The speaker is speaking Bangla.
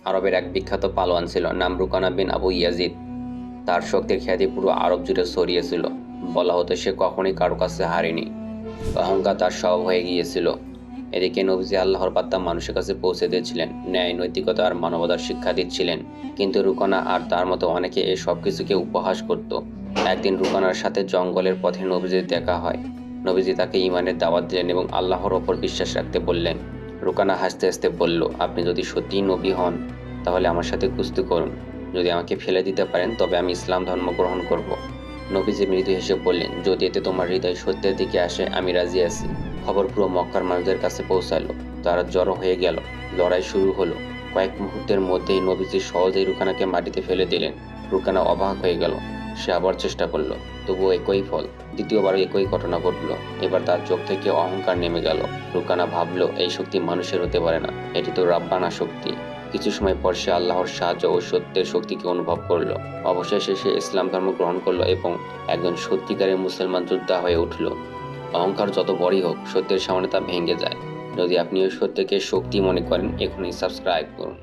আরবের এক বিখ্যাত পালোয়ান ছিল, নাম রুকানা বিন আবু ইয়াজিদ। তার শক্তির খ্যাতি পুরো আরব জুড়ে ছড়িয়েছিল। বলা হতো সে কখনোই কারো কাছে হারেনি। অহংকার তার স্বভাব হয়ে গিয়েছিল। এদিকে নবীজি আল্লাহর বার্তা মানুষের কাছে পৌঁছে দিয়েছিলেন, ন্যায়, নৈতিকতা আর মানবতার শিক্ষা দিচ্ছিলেন। কিন্তু রুকানা আর তার মতো অনেকে এই সব কিছুকে উপহাস করত। একদিন রুকানার সাথে জঙ্গলের পথে নবীজির দেখা হয়। নবীজি তাকে ঈমানের দাওয়াত দিলেন এবং আল্লাহর ওপর বিশ্বাস রাখতে বললেন। রুকানা হাসতে হাসতে বলল, আপনি যদি সত্যিই নবী হন তাহলে আমার সাথে কুস্তি করুন। যদি আমাকে ফেলে দিতে পারেন তবে আমি ইসলাম ধর্ম গ্রহণ করব। নবীজি মৃদু হেসে বললেন, যদি এতে তোমার হৃদয় সত্যের দিকে আসে আমি রাজি আছি। খবর পুরো মক্কার মানুষদের কাছে পৌঁছালো। তারা জড়ো হয়ে গেল। লড়াই শুরু হলো। কয়েক মুহূর্তের মধ্যেই নবীজি সহজেই রুকানাকে মাটিতে ফেলে দিলেন। রুকানা অবাক হয়ে গেল। সে আবার চেষ্টা করলো, তবুও একই ফল। দ্বিতীয়বারও একই ঘটনা ঘটলো। এবার তার চোখ থেকে অহংকার নেমে গেল। রুকানা ভাবলো, এই শক্তি মানুষের হতে পারে না, এটি তো রাব্বানা শক্তি। কিছু সময় পর সে আল্লাহর সাহায্য ও সত্যের শক্তিকে অনুভব করলো। অবশেষে সে ইসলাম ধর্ম গ্রহণ করলো এবং একজন সত্যিকারের মুসলমান যোদ্ধা হয়ে উঠল। অহংকার যত বড়ই হোক, সত্যের সামনে তা ভেঙে যায়। যদি আপনি ওই সত্যকে শক্তি মনে করেন, এখনই সাবস্ক্রাইব করুন।